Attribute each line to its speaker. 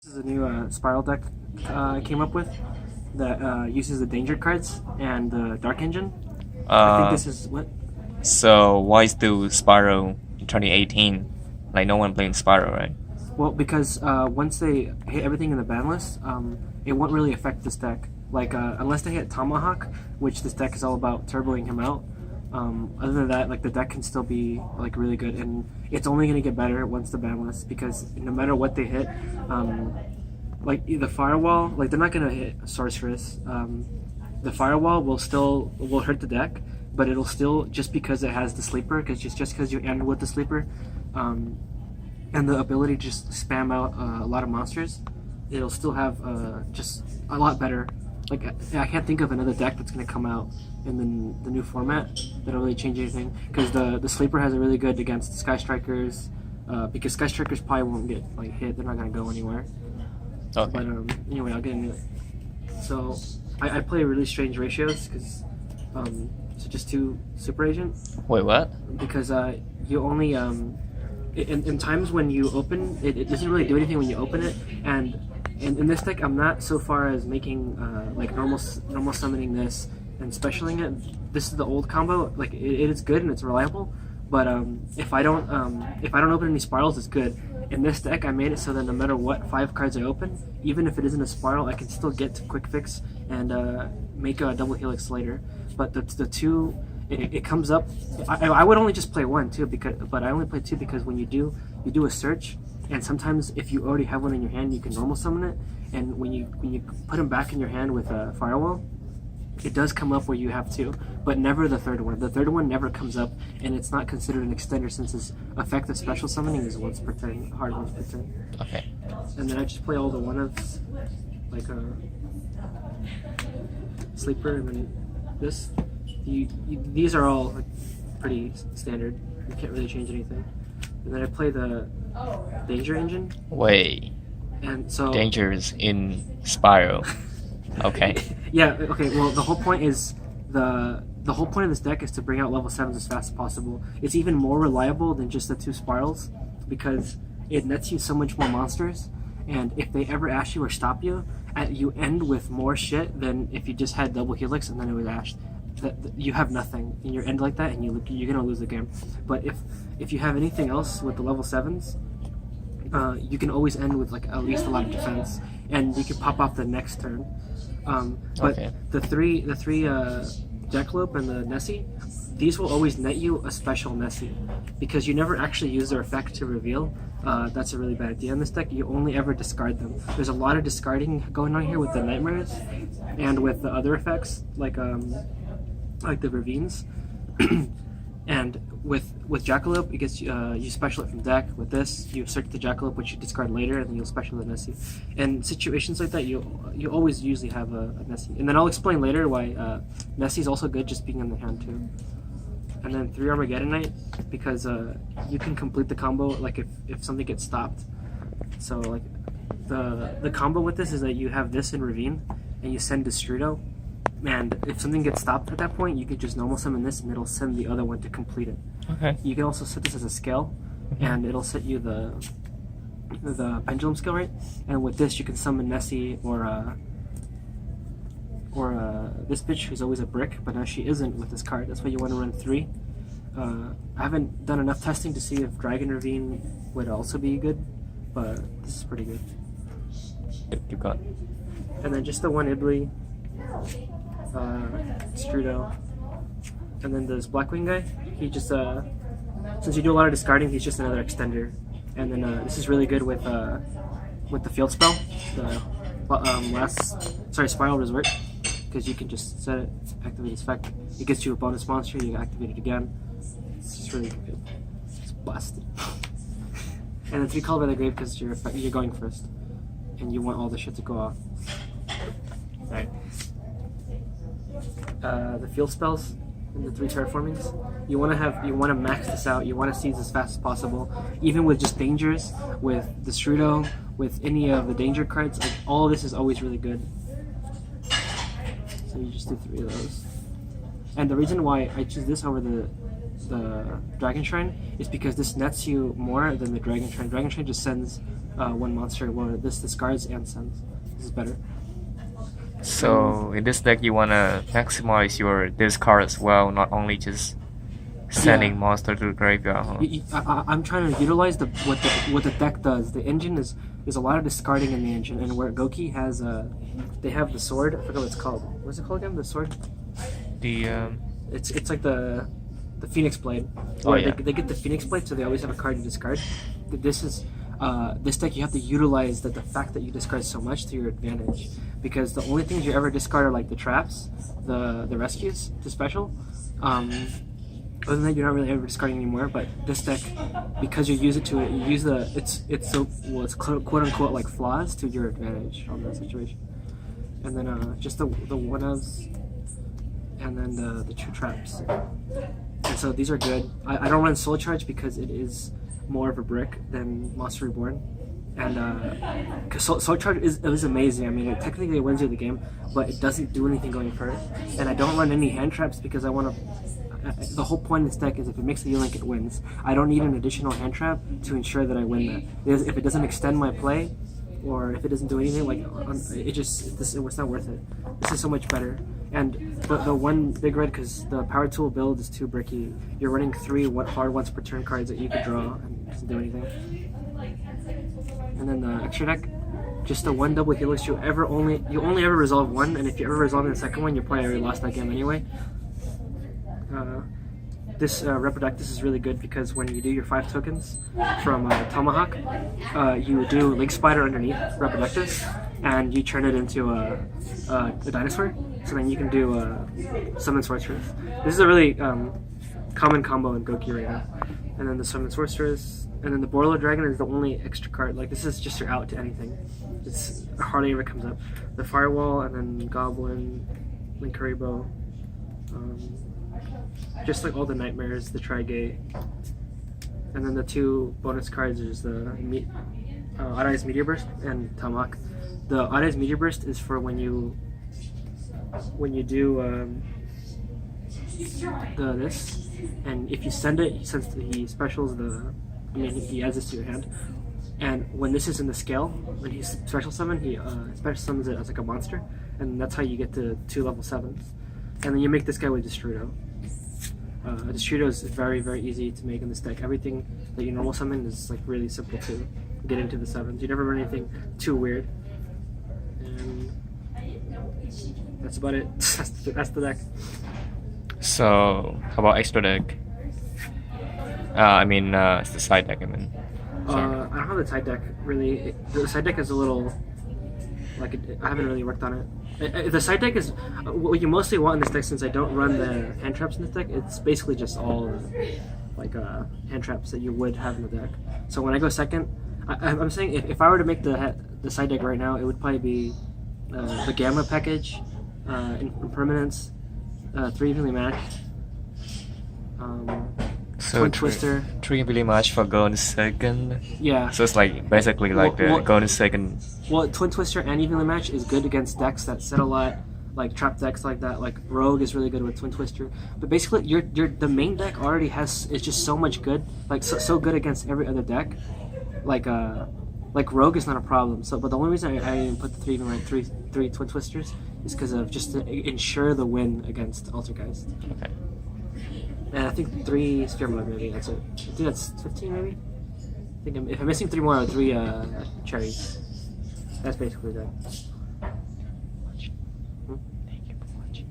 Speaker 1: This is a new Spiral deck I came up with that uses the danger cards and the dark engine. I think this is what.
Speaker 2: So why still Spiral in 2018? Like no one playing Spiral, right?
Speaker 1: Well, because once they hit everything in the ban list, it won't really affect this deck. Like unless they hit Tomahawk, which this deck is all about turboing him out. Other than that, like the deck can still be like really good, and it's only gonna get better once the ban list, because no matter what they hit, like the firewall, like they're not gonna hit sorceress. The firewall will hurt the deck, but it'll still, just because it has the sleeper, because just because you end with the sleeper, and the ability to just spam out a lot of monsters, it'll still have just a lot better. Like I can't think of another deck that's gonna come out in the new format that'll really change anything, because the sleeper has a really good against Sky Strikers, because Sky Strikers probably won't get like hit, they're not gonna go anywhere.
Speaker 2: Okay.
Speaker 1: But anyway, I'll get into it. So I play really strange ratios, because so just 2 super agent.
Speaker 2: Wait, what?
Speaker 1: Because you only in times when you open it, it doesn't really do anything when you open it, and in this deck I'm not so far as making like normal summoning this and specialing it. This is the old combo. Like it is good and it's reliable, but if I don't open any spirals, it's good. In this deck I made it so that no matter what 5 cards I open, even if it isn't a spiral, I can still get to quick fix and make a double helix later. But the 2, it comes up. I would only just play 1 too, but I only play 2 because when you do a search, and sometimes if you already have one in your hand, you can normal summon it, and when you put them back in your hand with a firewall, it does come up where you have 2, but never the 3rd one. The 3rd one never comes up, and it's not considered an extender since its effective special summoning is once per turn, hard once per turn.
Speaker 2: Okay.
Speaker 1: And then I just play all the 1-ofs, like sleeper, and then this. These are all like pretty standard. You can't really change anything. And then I play the danger engine.
Speaker 2: Wait.
Speaker 1: And so
Speaker 2: Dangers in Spiral. Okay.
Speaker 1: Yeah. Okay. Well, the whole point is the whole point of this deck is to bring out level 7s as fast as possible. It's even more reliable than just the 2 spirals, because it nets you so much more monsters. And if they ever ash you or stop you, you end with more shit than if you just had double helix and then it was ashed. You have nothing in your end like that, and you're gonna lose the game. But if you have anything else with the level 7s, you can always end with like at least a lot of defense, and you can pop off the next turn. But
Speaker 2: Okay.
Speaker 1: the three Jackalope and the Nessie, these will always net you a special Nessie, because you never actually use their effect to reveal. That's a really bad idea in this deck. You only ever discard them. There's a lot of discarding going on here with the Nightmares and with the other effects like the Ravines. And with Jackalope, it gets you special it from deck. With this, you search the Jackalope, which you discard later, and then you'll special the Nessie. In situations like that, you always usually have a Nessie. And then I'll explain later why Nessie is also good just being in the hand too. And then 3 Armageddon Knight, because you can complete the combo like if something gets stopped. So like the combo with this is that you have this in Ravine, and you send Destrudo. And if something gets stopped at that point, you could just normal summon this, and it'll send the other one to complete it.
Speaker 2: Okay.
Speaker 1: You can also set this as a scale, and it'll set you the pendulum skill, right? And with this, you can summon Nessie or this bitch who's always a brick, but now she isn't with this card. That's why you want to run 3. I haven't done enough testing to see if Dragon Ravine would also be good, but this is pretty good.
Speaker 2: You got.
Speaker 1: And then just the 1 Ibli. Strudo, and then this Blackwing guy, he just since you do a lot of discarding, he's just another extender. And then this is really good with the field spell, the Spiral Resort, because you can just set it, activate its effect. It gets you a bonus monster, you can activate it again. It's just really good. It's blasted. And then 3 Called by the Grave, because you're going first, and you want all the shit to go off. Right. The field spells and the 3 terraformings. You want to max this out. You want to seize as fast as possible, even with just dangers, with the Strudo, with any of the danger cards. Like, all of this is always really good. So you just do 3 of those. And the reason why I choose this over the the Dragon Shrine is because this nets you more than the Dragon Shrine. Dragon Shrine just sends one monster, where this discards and sends. This is better.
Speaker 2: So in this deck, you wanna maximize your discard as well, not only just sending monster to the graveyard. Huh?
Speaker 1: I'm trying to utilize what the deck does. The engine is there's a lot of discarding in the engine, and where Goki has they have the sword. I forgot what it's called. What's it called again? The sword. It's like the Phoenix Blade.
Speaker 2: Oh, yeah.
Speaker 1: They get the Phoenix Blade, so they always have a card to discard. This is this deck. You have to utilize the fact that you discard so much to your advantage, because the only things you ever discard are like the traps, the rescues to special. Other than that, you're not really ever discarding anymore. But this deck, because you use it's quote unquote like flaws to your advantage on that situation. And then just the one-ofs, and then the two traps. And so these are good. I don't run Soul Charge because it is more of a brick than Monster Reborn. And because Soul Charge is amazing. I mean, technically it wins you the game, but it doesn't do anything going first. And I don't run any hand traps because I want to. The whole point of this deck is if it makes the U-Link, it wins. I don't need an additional hand trap to ensure that I win that. Because if it doesn't extend my play, or if it doesn't do anything, like it's not worth it. This is so much better. And the one big red, because the power tool build is too bricky. You're running 3 hard once per turn cards that you could draw and it doesn't do anything. And then the extra deck, just the one double helix. You only ever resolve one, and if you ever resolve the second one, you probably already lost that game anyway. This Reproductus is really good because when you do your 5 tokens from Tomahawk, you do Link Spider underneath Reproductus, and you turn it into a dinosaur. So then you can do Summon Sorceress. This is a really common combo in Goki right now. And then the Summon Sorceress, and then the Borlo Dragon is the only extra card. Like, this is just your out to anything. It's hardly ever comes up. The Firewall, and then Goblin, Linkuriboh. Just like all the Nightmares, the Trigate, and then the 2 bonus cards is the Odd Eyes Meteor Burst and Tomahawk. The Odd Eyes Meteor Burst is for when you do this, and if you send it, he specials he adds this to your hand. And when this is in the scale, when he special summon, he special summons it as like a monster, and that's how you get to 2 level 7s. And then you make this guy with Destrudo. Destrudo is very, very easy to make in this deck. Everything that you normal summon is like really simple to get into the 7s. You never run anything too weird. And that's about it. That's the deck.
Speaker 2: So how about extra deck? It's the side deck. I don't
Speaker 1: have the side deck really. The side deck is a little like I haven't really worked on it. The side deck is what you mostly want in this deck. Since I don't run the hand traps in this deck, it's basically just all hand traps that you would have in the deck. So when I go second, I'm saying if I were to make the side deck right now, it would probably be the Gamma package, Impermanence, 3 evenly matched, Twin Twister.
Speaker 2: 3 evenly matched for going second.
Speaker 1: Yeah.
Speaker 2: So it's like basically like going second.
Speaker 1: Well, Twin Twister and evenly match is good against decks that set a lot, like trap decks like that. Like Rogue is really good with Twin Twister. But basically, the main deck already is just so much good, like so good against every other deck. Like Rogue is not a problem. So, but the only reason I put the 3 evenly three Twin Twisters is because of just to ensure the win against Altergeist.
Speaker 2: Okay.
Speaker 1: And I think 3 Sphere Mode maybe. That's it. I think that's 15 maybe. I think if I'm missing 3 more, 3 cherries. That's basically that.
Speaker 2: Thank you for watching.